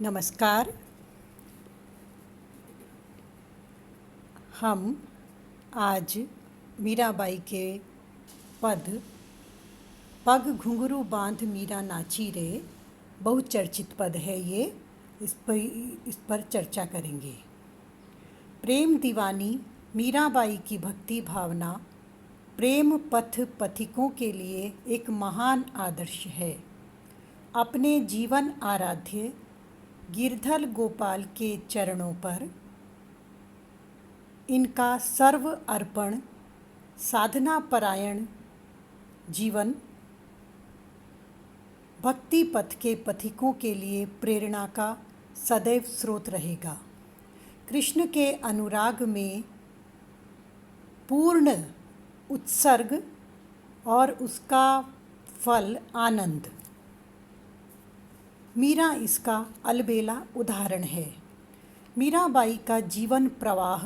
नमस्कार। हम आज मीराबाई के पद पग घुंघरू बांध मीरा नाची रे, बहुचर्चित पद है ये। इस पर चर्चा करेंगे। प्रेम दीवानी मीराबाई की भक्ति भावना प्रेम पथ पथिकों के लिए एक महान आदर्श है। अपने जीवन आराध्य गिरधर गोपाल के चरणों पर इनका सर्व अर्पण साधना परायण जीवन भक्ति पथ के पथिकों के लिए प्रेरणा का सदैव स्रोत रहेगा। कृष्ण के अनुराग में पूर्ण उत्सर्ग और उसका फल आनंद, मीरा इसका अलबेला उदाहरण है। मीराबाई का जीवन प्रवाह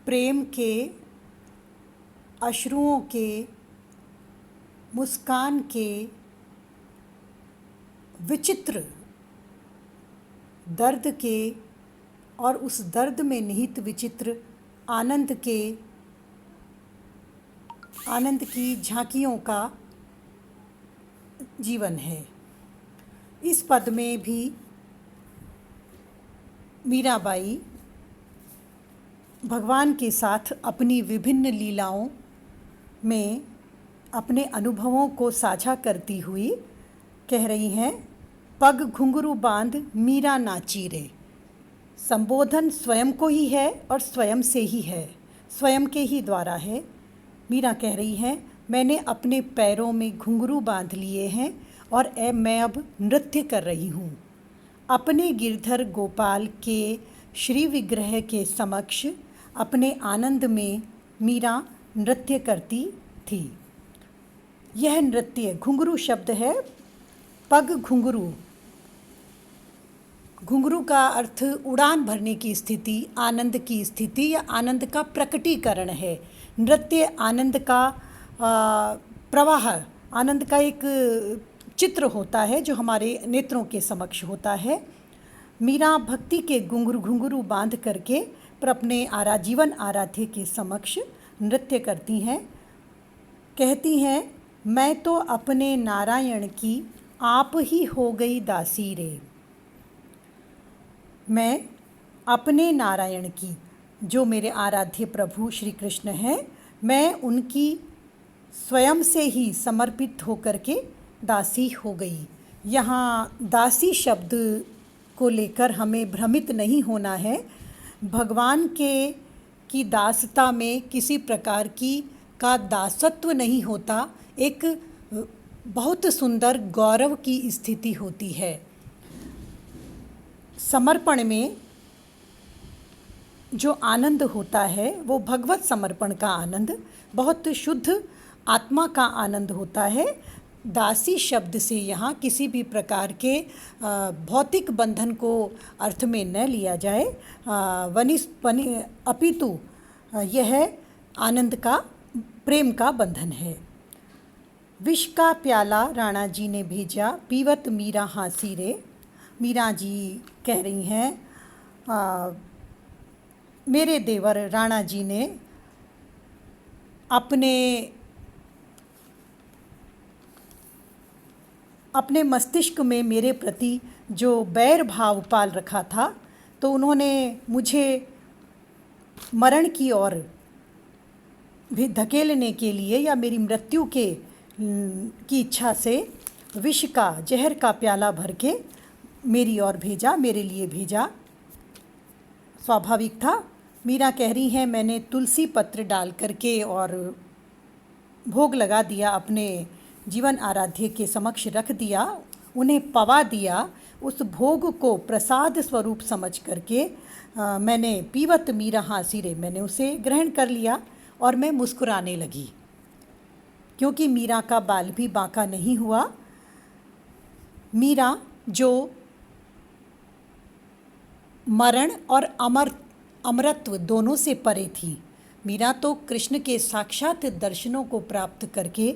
प्रेम के, अश्रुओं के, मुस्कान के, विचित्र दर्द के और उस दर्द में निहित विचित्र आनंद की झांकियों का जीवन है। इस पद में भी मीराबाई भगवान के साथ अपनी विभिन्न लीलाओं में अपने अनुभवों को साझा करती हुई कह रही हैं, पग घुंघरू बांध मीरा नाची रे। संबोधन स्वयं को ही है और स्वयं से ही है, स्वयं के ही द्वारा है। मीरा कह रही हैं, मैंने अपने पैरों में घुंघरू बांध लिए हैं और मैं अब नृत्य कर रही हूँ। अपने गिरधर गोपाल के श्री विग्रह के समक्ष अपने आनंद में मीरा नृत्य करती थी। यह नृत्य, घुंघरू शब्द है, पग घुंघरू। घुंघरू का अर्थ उड़ान भरने की स्थिति, आनंद की स्थिति या आनंद का प्रकटीकरण है। नृत्य आनंद का प्रवाह, आनंद का एक चित्र होता है जो हमारे नेत्रों के समक्ष होता है। मीरा भक्ति के घुंघरू बांध करके पर अपने जीवन आराध्य के समक्ष नृत्य करती हैं। कहती हैं, मैं तो अपने नारायण की आप ही हो गई दासी रे। मैं अपने नारायण की, जो मेरे आराध्य प्रभु श्री कृष्ण हैं, मैं उनकी स्वयं से ही समर्पित होकर के दासी हो गई। यहाँ दासी शब्द को लेकर हमें भ्रमित नहीं होना है। भगवान की दासता में किसी प्रकार का दासत्व नहीं होता, एक बहुत सुंदर गौरव की स्थिति होती है। समर्पण में जो आनंद होता है वो भगवत समर्पण का आनंद, बहुत शुद्ध आत्मा का आनंद होता है। दासी शब्द से यहाँ किसी भी प्रकार के भौतिक बंधन को अर्थ में न लिया जाए, अपितु यह आनंद का, प्रेम का बंधन है। विष का प्याला राणा जी ने भेजा, पीवत मीरा हाँसी रे। मीरा जी कह रही हैं, मेरे देवर राणा जी ने अपने मस्तिष्क में मेरे प्रति जो बैर भाव पाल रखा था, तो उन्होंने मुझे मरण की ओर भी धकेलने के लिए या मेरी मृत्यु की इच्छा से विष का, जहर का प्याला भर के मेरी ओर भेजा, मेरे लिए भेजा। स्वाभाविक था। मीरा कह रही हैं, मैंने तुलसी पत्र डाल करके और भोग लगा दिया, अपने जीवन आराध्य के समक्ष रख दिया, उन्हें पवा दिया। उस भोग को प्रसाद स्वरूप समझ करके मैंने पीवत मीरा हाँसी रे, मैंने उसे ग्रहण कर लिया और मैं मुस्कुराने लगी, क्योंकि मीरा का बाल भी बांका नहीं हुआ। मीरा जो मरण और अमरत्व दोनों से परे थी, मीरा तो कृष्ण के साक्षात दर्शनों को प्राप्त करके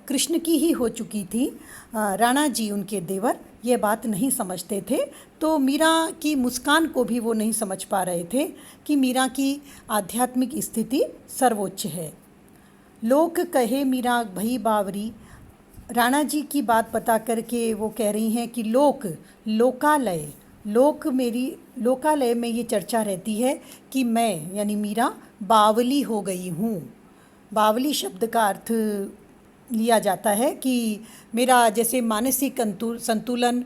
कृष्ण की ही हो चुकी थी। राणा जी उनके देवर ये बात नहीं समझते थे, तो मीरा की मुस्कान को भी वो नहीं समझ पा रहे थे कि मीरा की आध्यात्मिक स्थिति सर्वोच्च है। लोक कहे मीरा भई बावरी। राणा जी की बात बता करके वो कह रही हैं कि लोकालय, लोकालय में ये चर्चा रहती है कि मैं यानी मीरा बावली हो गई हूँ। बावली शब्द का अर्थ लिया जाता है कि मेरा जैसे मानसिक संतुलन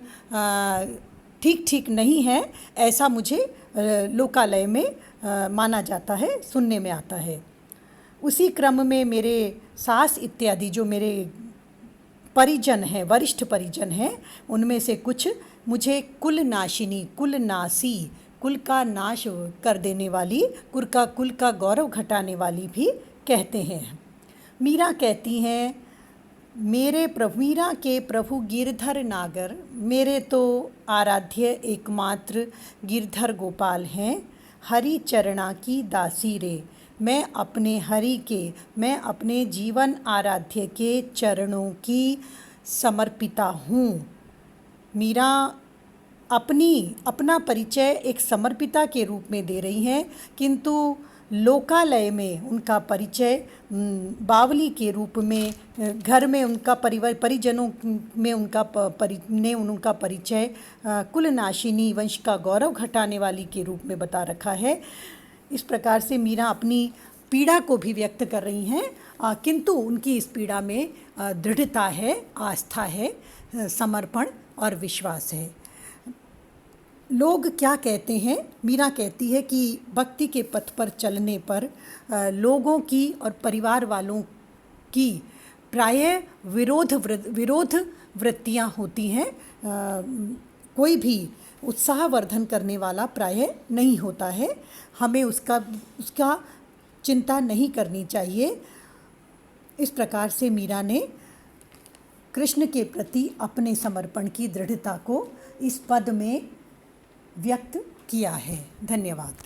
ठीक ठीक नहीं है, ऐसा मुझे लोकालय में माना जाता है, सुनने में आता है। उसी क्रम में मेरे सास इत्यादि जो मेरे परिजन हैं, वरिष्ठ परिजन हैं, उनमें से कुछ मुझे कुलनाशिनी, कुलनासी, कुल का नाश कर देने वाली, कुल का गौरव घटाने वाली भी कहते हैं। मीरा कहती हैं, मीरा के प्रभु गिरधर नागर, मेरे तो आराध्य एकमात्र गिरधर गोपाल हैं। हरि चरणा की दासी रे, मैं अपने जीवन आराध्य के चरणों की समर्पिता हूँ। मीरा अपना परिचय एक समर्पिता के रूप में दे रही हैं, किंतु लोकालय में उनका परिचय बावली के रूप में, घर में उनका परिजनों में उनका परिचय कुलनाशिनी, वंश का गौरव घटाने वाली के रूप में बता रखा है। इस प्रकार से मीरा अपनी पीड़ा को भी व्यक्त कर रही हैं, किंतु उनकी इस पीड़ा में दृढ़ता है, आस्था है, समर्पण और विश्वास है। लोग क्या कहते हैं? मीरा कहती है कि भक्ति के पथ पर चलने पर लोगों की और परिवार वालों की प्रायः विरोध वृत्तियाँ होती हैं। कोई भी उत्साहवर्धन करने वाला प्रायः नहीं होता है। हमें उसका चिंता नहीं करनी चाहिए। इस प्रकार से मीरा ने कृष्ण के प्रति अपने समर्पण की दृढ़ता को इस पद में व्यक्त किया है। धन्यवाद।